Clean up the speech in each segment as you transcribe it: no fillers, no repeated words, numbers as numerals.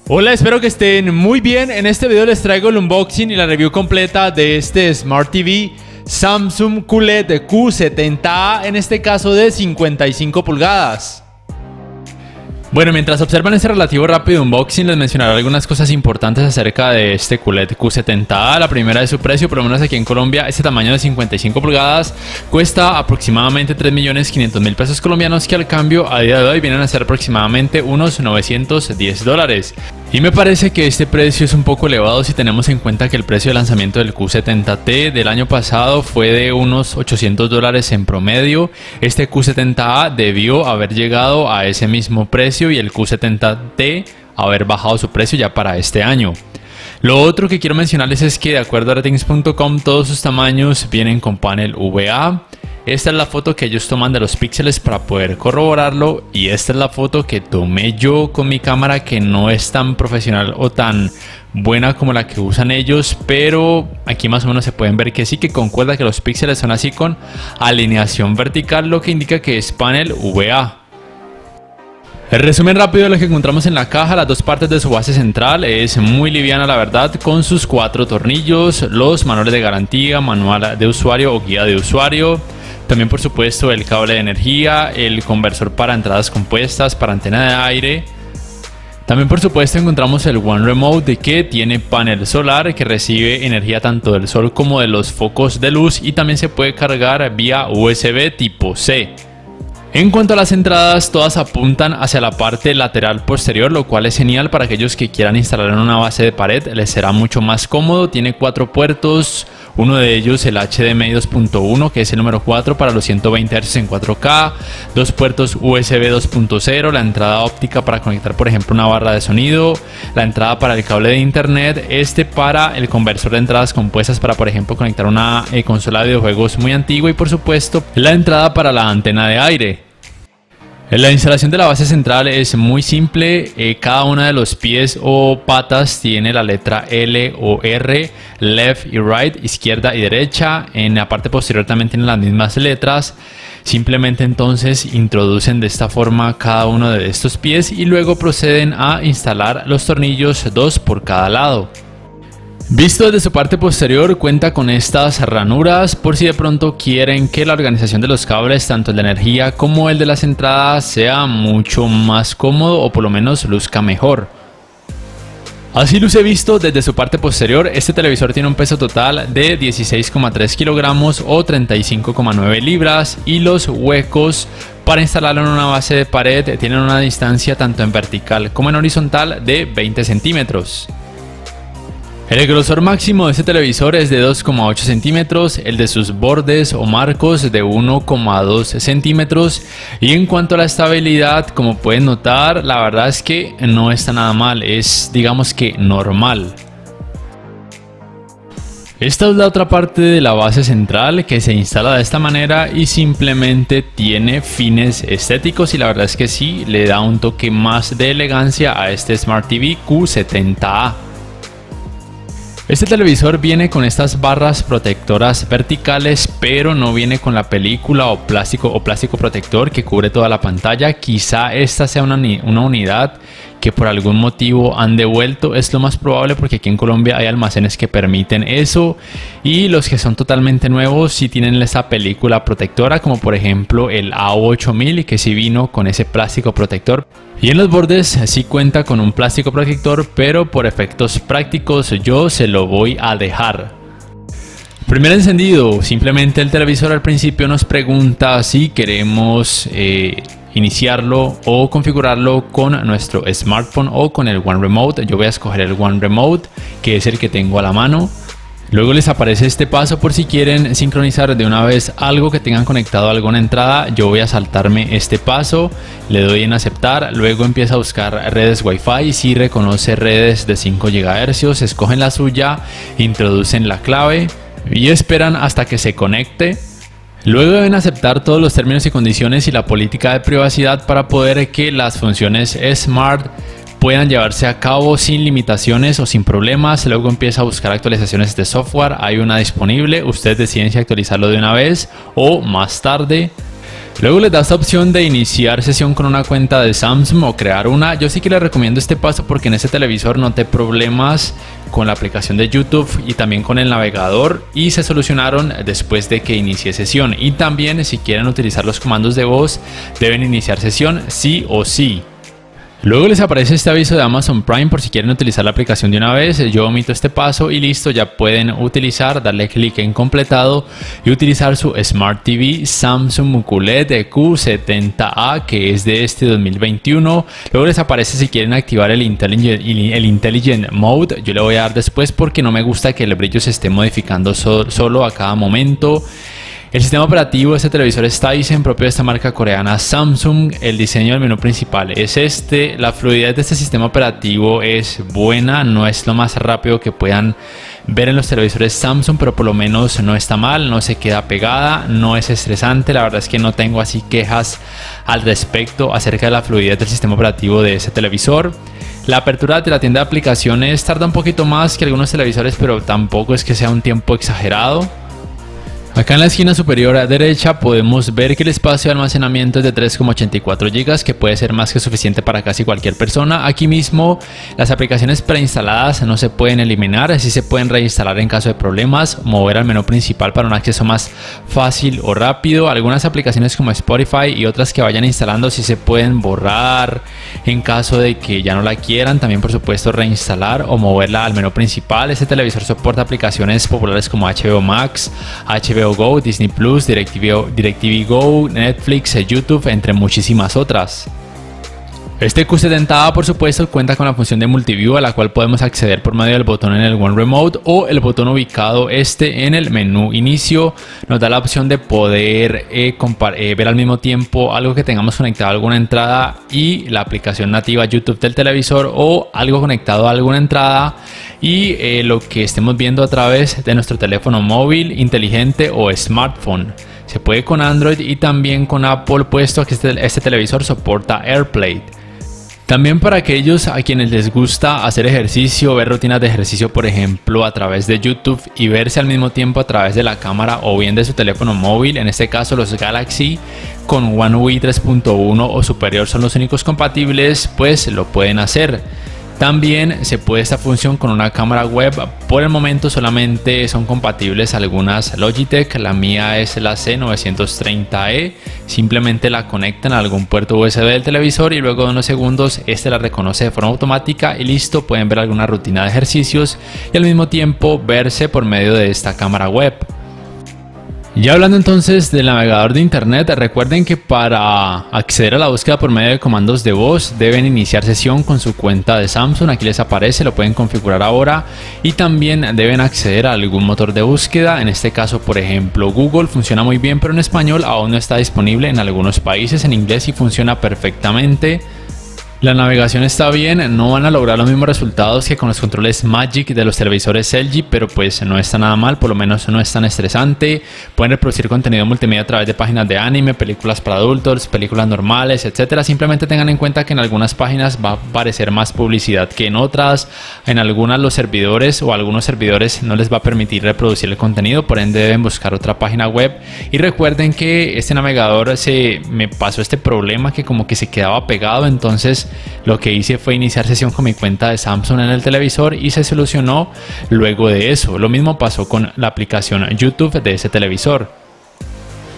Hola, espero que estén muy bien. En este video les traigo el unboxing y la review completa de este Smart TV Samsung QLED Q70A, en este caso de 55 pulgadas. Bueno, mientras observan este relativo rápido unboxing, les mencionaré algunas cosas importantes acerca de este QLED Q70A. La primera es su precio, por lo menos aquí en Colombia, este tamaño de 55 pulgadas cuesta aproximadamente 3.500.000 pesos colombianos, que al cambio a día de hoy vienen a ser aproximadamente unos $910. Y me parece que este precio es un poco elevado si tenemos en cuenta que el precio de lanzamiento del Q70T del año pasado fue de unos $800 en promedio. Este Q70A debió haber llegado a ese mismo precio y el Q70T haber bajado su precio ya para este año. Lo otro que quiero mencionarles es que de acuerdo a ratings.com todos sus tamaños vienen con panel VA. Esta es la foto que ellos toman de los píxeles para poder corroborarlo, y esta es la foto que tomé yo con mi cámara, que no es tan profesional o tan buena como la que usan ellos, pero aquí más o menos se pueden ver que sí, que concuerda que los píxeles son así con alineación vertical, lo que indica que es panel VA. El resumen rápido de lo que encontramos en la caja: las dos partes de su base central es muy liviana, la verdad, con sus 4 tornillos, los manuales de garantía, manual de usuario o guía de usuario, también por supuesto el cable de energía, el conversor para entradas compuestas, para antena de aire. También por supuesto encontramos el One Remote, que tiene panel solar que recibe energía tanto del sol como de los focos de luz, y también se puede cargar vía USB tipo C. En cuanto a las entradas, todas apuntan hacia la parte lateral posterior, lo cual es genial para aquellos que quieran instalar en una base de pared, les será mucho más cómodo. Tiene 4 puertos, uno de ellos el HDMI 2.1, que es el número 4 para los 120 Hz en 4K, 2 puertos USB 2.0, la entrada óptica para conectar por ejemplo una barra de sonido, la entrada para el cable de internet, para el conversor de entradas compuestas para por ejemplo conectar una consola de videojuegos muy antigua, y por supuesto la entrada para la antena de aire. La instalación de la base central es muy simple. Cada uno de los pies o patas tiene la letra L o R, left y right, izquierda y derecha. En la parte posterior también tienen las mismas letras. Simplemente entonces introducen de esta forma cada uno de estos pies y luego proceden a instalar los tornillos, 2 por cada lado. Visto desde su parte posterior, cuenta con estas ranuras por si de pronto quieren que la organización de los cables, tanto el de energía como el de las entradas, sea mucho más cómodo o por lo menos luzca mejor. Así luce visto desde su parte posterior. Este televisor tiene un peso total de 16,3 kilogramos o 35,9 libras, y los huecos para instalarlo en una base de pared tienen una distancia tanto en vertical como en horizontal de 20 centímetros. El grosor máximo de este televisor es de 2,8 centímetros, el de sus bordes o marcos de 1,2 centímetros, y en cuanto a la estabilidad, como pueden notar, la verdad es que no está nada mal, es digamos que normal. Esta es la otra parte de la base central, que se instala de esta manera y simplemente tiene fines estéticos, y la verdad es que sí, le da un toque más de elegancia a este Smart TV Q70A. Este televisor viene con estas barras protectoras verticales, pero no viene con la película o plástico protector que cubre toda la pantalla. Quizá esta sea una unidad que por algún motivo han devuelto, es lo más probable, porque aquí en Colombia hay almacenes que permiten eso, y los que son totalmente nuevos sí tienen esa película protectora, como por ejemplo el A8000, que sí vino con ese plástico protector, y en los bordes sí cuenta con un plástico protector, pero por efectos prácticos yo se lo voy a dejar. Primer encendido: simplemente el televisor al principio nos pregunta si queremos iniciarlo o configurarlo con nuestro smartphone o con el One Remote. Yo voy a escoger el One Remote, que es el que tengo a la mano. Luego les aparece este paso por si quieren sincronizar de una vez algo que tengan conectado a alguna entrada. Yo voy a saltarme este paso, le doy en aceptar, luego empieza a buscar redes Wi-Fi. Si reconoce redes de 5 GHz, escogen la suya, introducen la clave y esperan hasta que se conecte. Luego deben aceptar todos los términos y condiciones y la política de privacidad para poder que las funciones Smart puedan llevarse a cabo sin limitaciones o sin problemas. Luego empieza a buscar actualizaciones de software, hay una disponible, ustedes deciden si actualizarlo de una vez o más tarde. Luego les da esta opción de iniciar sesión con una cuenta de Samsung o crear una. Yo sí que les recomiendo este paso porque en este televisor noté problemas con la aplicación de YouTube y también con el navegador, y se solucionaron después de que inicié sesión. Y también, si quieren utilizar los comandos de voz, deben iniciar sesión sí o sí. Luego les aparece este aviso de Amazon Prime por si quieren utilizar la aplicación de una vez. Yo omito este paso y listo, ya pueden utilizar, darle clic en completado y utilizar su Smart TV Samsung QLED Q70A, que es de este 2021. Luego les aparece si quieren activar el Intelligent Mode. Yo le voy a dar después porque no me gusta que el brillo se esté modificando solo a cada momento. El sistema operativo de este televisor es Tizen, propio de esta marca coreana Samsung. El diseño del menú principal es este. La fluidez de este sistema operativo es buena, no es lo más rápido que puedan ver en los televisores Samsung, pero por lo menos no está mal, no se queda pegada, no es estresante. La verdad es que no tengo así quejas al respecto acerca de la fluidez del sistema operativo de este televisor. La apertura de la tienda de aplicaciones tarda un poquito más que algunos televisores, pero tampoco es que sea un tiempo exagerado. Acá en la esquina superior derecha podemos ver que el espacio de almacenamiento es de 3,84 GB, que puede ser más que suficiente para casi cualquier persona. Aquí mismo las aplicaciones preinstaladas no se pueden eliminar, así se pueden reinstalar en caso de problemas, mover al menú principal para un acceso más fácil o rápido. Algunas aplicaciones como Spotify y otras que vayan instalando sí se pueden borrar en caso de que ya no la quieran. También por supuesto reinstalar o moverla al menú principal. Este televisor soporta aplicaciones populares como HBO Max, HBO Go, Disney Plus, DirecTV Go, Netflix, YouTube, entre muchísimas otras. Este Q70A por supuesto cuenta con la función de Multiview, a la cual podemos acceder por medio del botón en el One Remote o el botón ubicado en el menú inicio. Nos da la opción de poder ver al mismo tiempo algo que tengamos conectado a alguna entrada y la aplicación nativa YouTube del televisor, o algo conectado a alguna entrada y lo que estemos viendo a través de nuestro teléfono móvil, inteligente o smartphone. Se puede con Android y también con Apple, puesto que este televisor soporta AirPlay. También para aquellos a quienes les gusta hacer ejercicio, ver rutinas de ejercicio por ejemplo a través de YouTube y verse al mismo tiempo a través de la cámara o bien de su teléfono móvil, en este caso los Galaxy con One UI 3.1 o superior son los únicos compatibles, pues lo pueden hacer. También se puede esta función con una cámara web. Por el momento solamente son compatibles algunas Logitech, la mía es la C930E. Simplemente la conectan a algún puerto USB del televisor y luego de unos segundos este la reconoce de forma automática y listo, pueden ver alguna rutina de ejercicios y al mismo tiempo verse por medio de esta cámara web. Ya hablando entonces del navegador de internet, recuerden que para acceder a la búsqueda por medio de comandos de voz deben iniciar sesión con su cuenta de Samsung. Aquí les aparece, lo pueden configurar ahora, y también deben acceder a algún motor de búsqueda. En este caso por ejemplo Google funciona muy bien, pero en español aún no está disponible en algunos países. En inglés sí funciona perfectamente. La navegación está bien, no van a lograr los mismos resultados que con los controles Magic de los televisores LG, pero pues no está nada mal, por lo menos no es tan estresante. Pueden reproducir contenido multimedia a través de páginas de anime, películas para adultos, películas normales, etcétera. Simplemente tengan en cuenta que en algunas páginas va a aparecer más publicidad que en otras. En algunas los servidores o algunos servidores no les va a permitir reproducir el contenido, por ende deben buscar otra página web. Y recuerden que este navegador me pasó este problema que como que se quedaba pegado, entonces lo que hice fue iniciar sesión con mi cuenta de Samsung en el televisor y se solucionó luego de eso. Lo mismo pasó con la aplicación YouTube de ese televisor.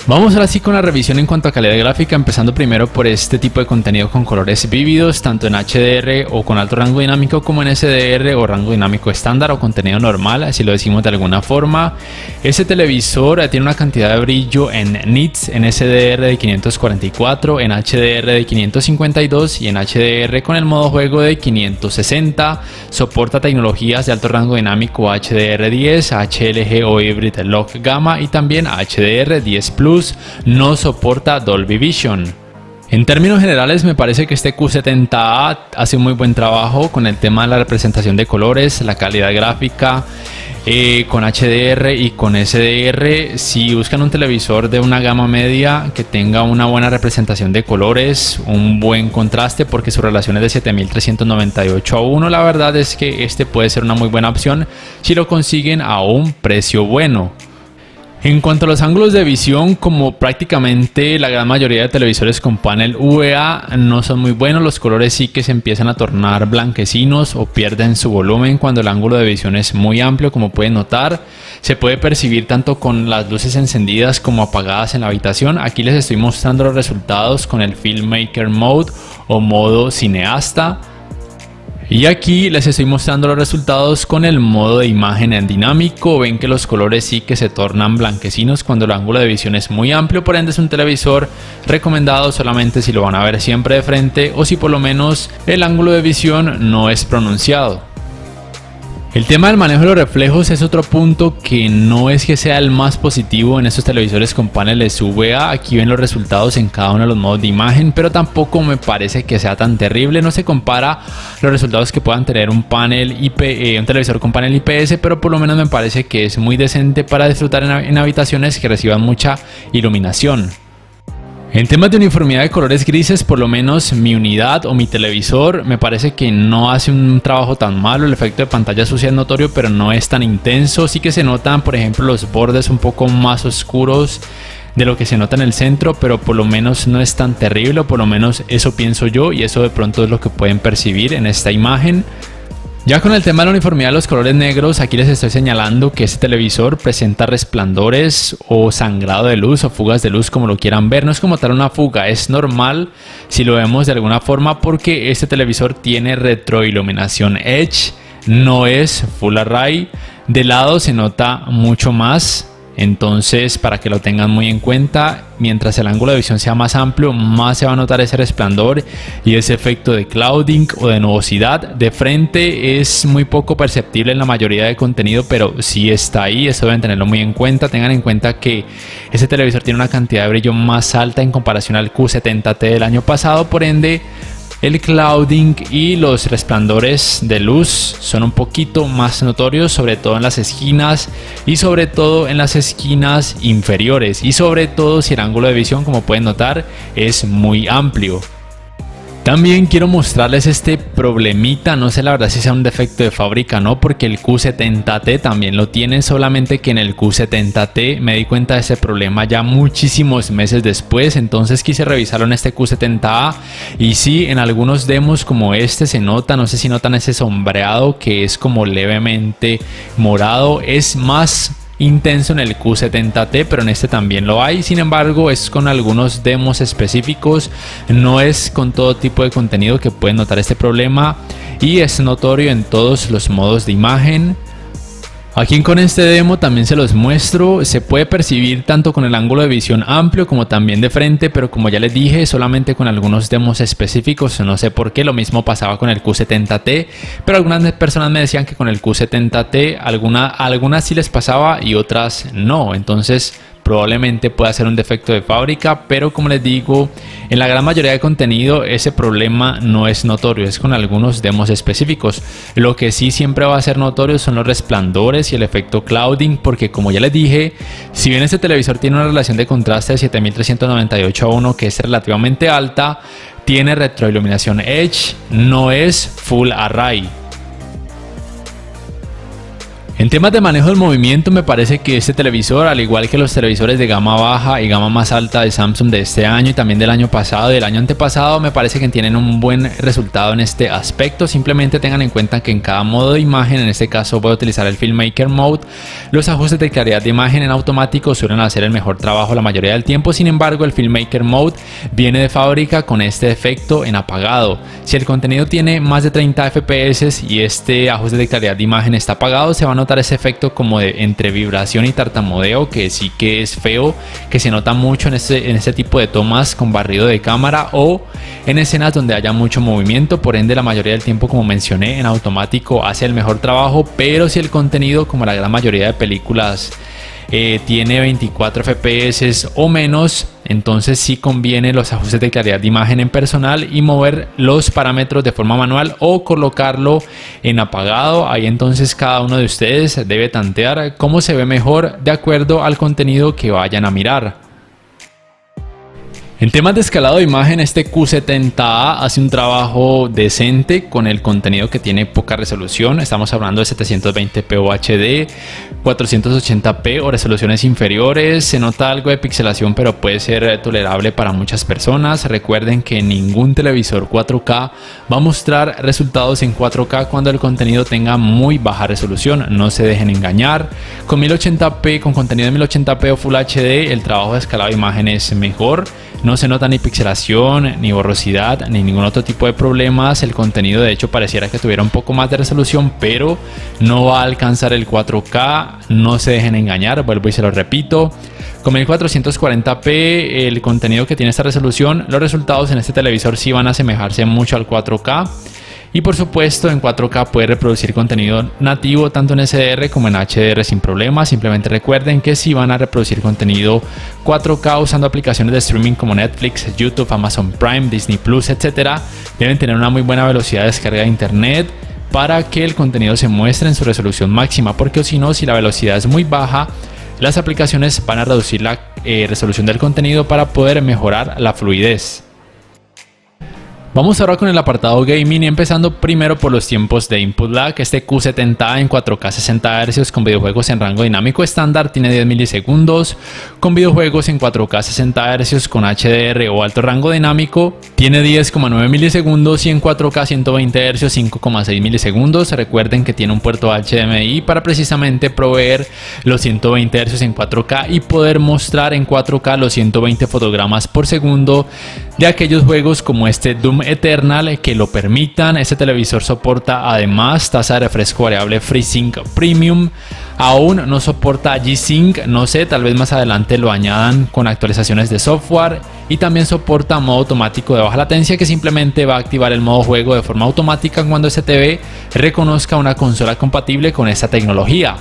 Vamos ahora sí con la revisión en cuanto a calidad gráfica, empezando primero por este tipo de contenido con colores vívidos, tanto en HDR o con alto rango dinámico como en SDR o rango dinámico estándar o contenido normal, así lo decimos de alguna forma. Este televisor tiene una cantidad de brillo en nits en SDR de 544, en HDR de 552 y en HDR con el modo juego de 560. Soporta tecnologías de alto rango dinámico HDR10, HLG o Hybrid Lock Gamma y también HDR10 Plus. No soporta Dolby Vision. En términos generales me parece que este Q70A hace un muy buen trabajo con el tema de la representación de colores, la calidad gráfica, con HDR y con SDR. Si buscan un televisor de una gama media que tenga una buena representación de colores, un buen contraste, porque su relación es de 7398:1, la verdad es que este puede ser una muy buena opción si lo consiguen a un precio bueno. En cuanto a los ángulos de visión, como prácticamente la gran mayoría de televisores con panel VA no son muy buenos, los colores sí que se empiezan a tornar blanquecinos o pierden su volumen cuando el ángulo de visión es muy amplio, como pueden notar. Se puede percibir tanto con las luces encendidas como apagadas en la habitación. Aquí les estoy mostrando los resultados con el Filmmaker Mode o modo cineasta. Y aquí les estoy mostrando los resultados con el modo de imagen en dinámico. Ven que los colores sí que se tornan blanquecinos cuando el ángulo de visión es muy amplio, por ende es un televisor recomendado solamente si lo van a ver siempre de frente o si por lo menos el ángulo de visión no es pronunciado. El tema del manejo de los reflejos es otro punto que no es que sea el más positivo en estos televisores con paneles VA. Aquí ven los resultados en cada uno de los modos de imagen, pero tampoco me parece que sea tan terrible. No se compara los resultados que puedan tener un televisor con panel IPS, pero por lo menos me parece que es muy decente para disfrutar en habitaciones que reciban mucha iluminación. En temas de uniformidad de colores grises, por lo menos mi unidad o mi televisor me parece que no hace un trabajo tan malo. El efecto de pantalla sucia es notorio, pero no es tan intenso. Sí que se notan, por ejemplo, los bordes un poco más oscuros de lo que se nota en el centro, pero por lo menos no es tan terrible, o por lo menos eso pienso yo, y eso de pronto es lo que pueden percibir en esta imagen. Ya con el tema de la uniformidad de los colores negros, aquí les estoy señalando que este televisor presenta resplandores o sangrado de luz o fugas de luz, como lo quieran ver. No es como tal una fuga, es normal si lo vemos de alguna forma, porque este televisor tiene retroiluminación Edge, no es Full Array. De lado se nota mucho más. Entonces, para que lo tengan muy en cuenta, mientras el ángulo de visión sea más amplio, más se va a notar ese resplandor y ese efecto de clouding o de nubosidad. De frente es muy poco perceptible en la mayoría de contenido, pero sí está ahí, eso deben tenerlo muy en cuenta. Tengan en cuenta que ese televisor tiene una cantidad de brillo más alta en comparación al Q70T del año pasado, por ende el clouding y los resplandores de luz son un poquito más notorios, sobre todo en las esquinas y sobre todo en las esquinas inferiores, y sobre todo si el ángulo de visión, como pueden notar, es muy amplio. También quiero mostrarles este problemita, no sé la verdad si sea un defecto de fábrica o no, porque el Q70T también lo tiene, solamente que en el Q70T me di cuenta de ese problema ya muchísimos meses después, entonces quise revisarlo en este Q70A y sí, en algunos demos como este se nota, no sé si notan ese sombreado que es como levemente morado, es más intenso en el Q70T, pero en este también lo hay. Sin embargo, es con algunos demos específicos, no es con todo tipo de contenido que pueden notar este problema, y es notorio en todos los modos de imagen. Aquí con este demo también se los muestro, se puede percibir tanto con el ángulo de visión amplio como también de frente, pero como ya les dije, solamente con algunos demos específicos, no sé por qué. Lo mismo pasaba con el Q70T, pero algunas personas me decían que con el Q70T algunas sí les pasaba y otras no, entonces probablemente pueda ser un defecto de fábrica, pero como les digo, en la gran mayoría de contenido ese problema no es notorio, es con algunos demos específicos. Lo que sí siempre va a ser notorio son los resplandores y el efecto clouding, porque como ya les dije, si bien este televisor tiene una relación de contraste de 7398 a 1 que es relativamente alta, tiene retroiluminación Edge, no es Full Array. En temas de manejo del movimiento, me parece que este televisor, al igual que los televisores de gama baja y gama más alta de Samsung de este año y también del año pasado y del año antepasado, me parece que tienen un buen resultado en este aspecto. Simplemente tengan en cuenta que en cada modo de imagen, en este caso voy a utilizar el Filmmaker Mode, los ajustes de claridad de imagen en automático suelen hacer el mejor trabajo la mayoría del tiempo. Sin embargo, el Filmmaker Mode viene de fábrica con este efecto en apagado. Si el contenido tiene más de 30 FPS y este ajuste de claridad de imagen está apagado, se va a notar ese efecto como de entre vibración y tartamudeo, que sí que es feo, que se nota mucho en este tipo de tomas con barrido de cámara o en escenas donde haya mucho movimiento. Por ende, la mayoría del tiempo, como mencioné, en automático hace el mejor trabajo, pero si el contenido, como la gran mayoría de películas, tiene 24 FPS o menos, entonces sí conviene los ajustes de claridad de imagen en personal y mover los parámetros de forma manual o colocarlo en apagado. Ahí entonces cada uno de ustedes debe tantear cómo se ve mejor de acuerdo al contenido que vayan a mirar. En temas de escalado de imagen, este Q70A hace un trabajo decente con el contenido que tiene poca resolución. Estamos hablando de 720p UHD, 480p o resoluciones inferiores. Se nota algo de pixelación, pero puede ser tolerable para muchas personas. Recuerden que ningún televisor 4K va a mostrar resultados en 4K cuando el contenido tenga muy baja resolución. No se dejen engañar. Con 1080p, con contenido de 1080p o Full HD, el trabajo de escalado de imagen es mejor. No se nota ni pixelación, ni borrosidad, ni ningún otro tipo de problemas. El contenido de hecho pareciera que tuviera un poco más de resolución, pero no va a alcanzar el 4K. No se dejen engañar, vuelvo y se lo repito. Con 1440p, el contenido que tiene esta resolución, los resultados en este televisor sí van a asemejarse mucho al 4K. Y por supuesto en 4K puede reproducir contenido nativo tanto en SDR como en HDR sin problemas. Simplemente recuerden que si van a reproducir contenido 4K usando aplicaciones de streaming como Netflix, YouTube, Amazon Prime, Disney Plus, etc., deben tener una muy buena velocidad de descarga de internet para que el contenido se muestre en su resolución máxima, porque si no, si la velocidad es muy baja, las aplicaciones van a reducir la resolución del contenido para poder mejorar la fluidez. Vamos ahora con el apartado gaming, empezando primero por los tiempos de input lag. Este Q70A en 4K 60 Hz con videojuegos en rango dinámico estándar tiene 10 milisegundos. Con videojuegos en 4K 60 Hz con HDR o alto rango dinámico tiene 10,9 milisegundos y en 4K 120 Hz 5,6 milisegundos. Recuerden que tiene un puerto HDMI para precisamente proveer los 120 Hz en 4K y poder mostrar en 4K los 120 fotogramas por segundo de aquellos juegos como este Doom Eternal que lo permitan. Este televisor soporta además tasa de refresco variable FreeSync Premium. Aún no soporta G-Sync, no sé, tal vez más adelante lo añadan con actualizaciones de software. Y también soporta modo automático de baja latencia, que simplemente va a activar el modo juego de forma automática cuando este TV reconozca una consola compatible con esta tecnología.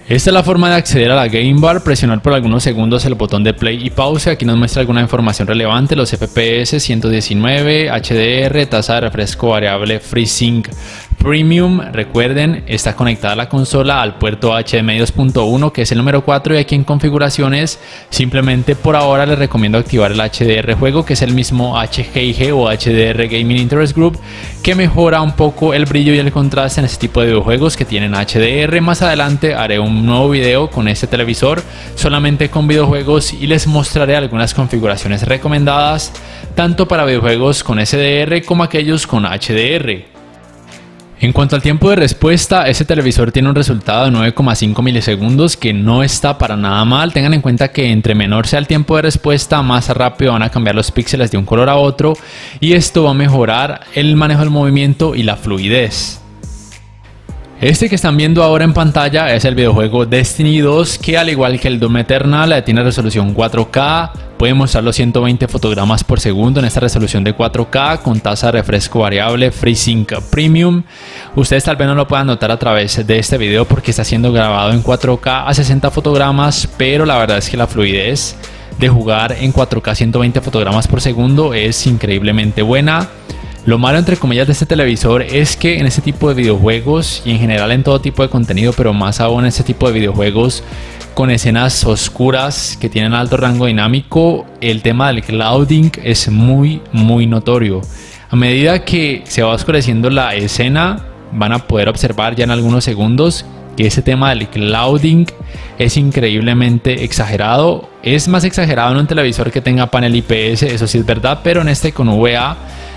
Esta es la forma de acceder a la Game Bar, presionar por algunos segundos el botón de play y pause. Aquí nos muestra alguna información relevante, los FPS, 119, HDR, tasa de refresco variable FreeSync Premium. Recuerden, está conectada la consola al puerto HDMI 2.1, que es el número 4, y aquí en configuraciones simplemente por ahora les recomiendo activar el HDR juego, que es el mismo HGIG o HDR Gaming Interest Group, que mejora un poco el brillo y el contraste en este tipo de videojuegos que tienen HDR. Más adelante haré un nuevo video con este televisor solamente con videojuegos y les mostraré algunas configuraciones recomendadas tanto para videojuegos con SDR como aquellos con HDR. En cuanto al tiempo de respuesta, este televisor tiene un resultado de 9,5 milisegundos, que no está para nada mal. Tengan en cuenta que entre menor sea el tiempo de respuesta, más rápido van a cambiar los píxeles de un color a otro, y esto va a mejorar el manejo del movimiento y la fluidez. Este que están viendo ahora en pantalla es el videojuego Destiny 2, que al igual que el Doom Eternal tiene resolución 4K, puede mostrar los 120 fotogramas por segundo en esta resolución de 4K con tasa de refresco variable FreeSync Premium. Ustedes tal vez no lo puedan notar a través de este video porque está siendo grabado en 4K a 60 fotogramas, pero la verdad es que la fluidez de jugar en 4K 120 fotogramas por segundo es increíblemente buena. Lo malo entre comillas de este televisor es que en este tipo de videojuegos y en general en todo tipo de contenido, pero más aún en este tipo de videojuegos con escenas oscuras que tienen alto rango dinámico, el tema del clouding es muy notorio. A medida que se va oscureciendo la escena, van a poder observar ya en algunos segundos que ese tema del clouding es increíblemente exagerado. Es más exagerado en un televisor que tenga panel IPS, eso sí es verdad, pero en este con VA,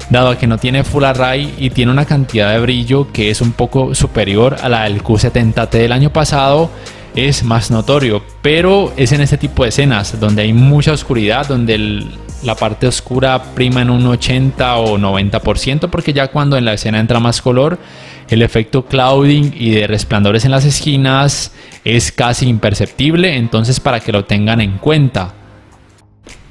dado que no tiene Full Array y tiene una cantidad de brillo que es un poco superior a la del Q70T del año pasado, es más notorio. Pero es en este tipo de escenas donde hay mucha oscuridad, donde la parte oscura prima en un 80 o 90%, porque ya cuando en la escena entra más color, el efecto clouding y de resplandores en las esquinas es casi imperceptible. Entonces, para que lo tengan en cuenta.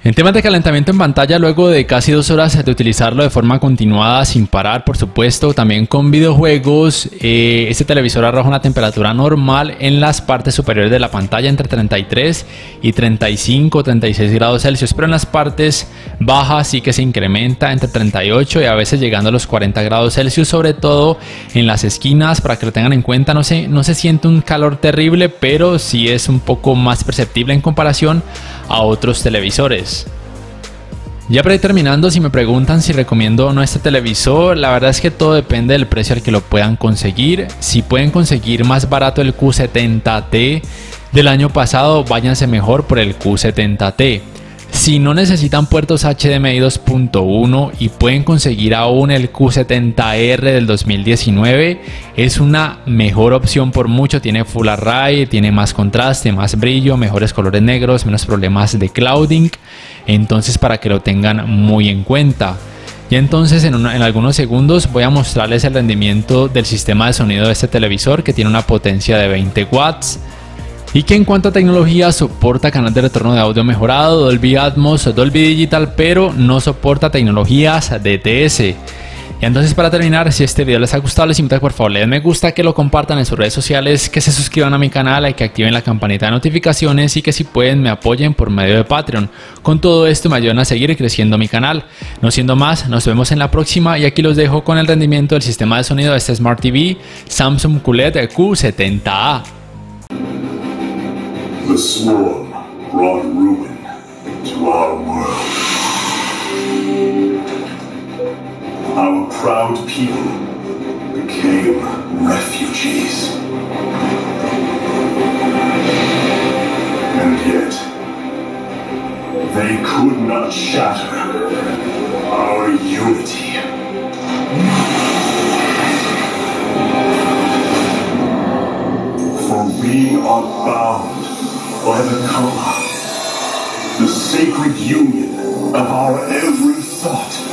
En temas de calentamiento en pantalla, luego de casi 2 horas de utilizarlo de forma continuada sin parar, por supuesto, también con videojuegos, este televisor arroja una temperatura normal en las partes superiores de la pantalla entre 33 y 35 o 36 grados Celsius, pero en las partes bajas sí que se incrementa entre 38 y a veces llegando a los 40 grados Celsius, sobre todo en las esquinas. Para que lo tengan en cuenta, no se siente un calor terrible, pero sí es un poco más perceptible en comparación a otros televisores. Ya para ir terminando, si me preguntan si recomiendo o no este televisor, la verdad es que todo depende del precio al que lo puedan conseguir. Si pueden conseguir más barato el Q70T del año pasado, váyanse mejor por el Q70T. Si no necesitan puertos HDMI 2.1 y pueden conseguir aún el Q70R del 2019, es una mejor opción por mucho. Tiene Full Array, tiene más contraste, más brillo, mejores colores negros, menos problemas de clouding. Entonces, para que lo tengan muy en cuenta. Y entonces en algunos segundos voy a mostrarles el rendimiento del sistema de sonido de este televisor, que tiene una potencia de 20 watts. Y que en cuanto a tecnología soporta canal de retorno de audio mejorado, Dolby Atmos, Dolby Digital, pero no soporta tecnologías DTS. Y entonces, para terminar, si este video les ha gustado, les invito a que por favor le den me gusta, que lo compartan en sus redes sociales, que se suscriban a mi canal y que activen la campanita de notificaciones, y que si pueden me apoyen por medio de Patreon. Con todo esto me ayudan a seguir creciendo mi canal. No siendo más, nos vemos en la próxima, y aquí los dejo con el rendimiento del sistema de sonido de este Smart TV Samsung QLED Q70A. The swarm brought ruin to our world. Our proud people became refugees. And yet, they could not shatter our unity. For we are bound by the Kala, the sacred union of our every thought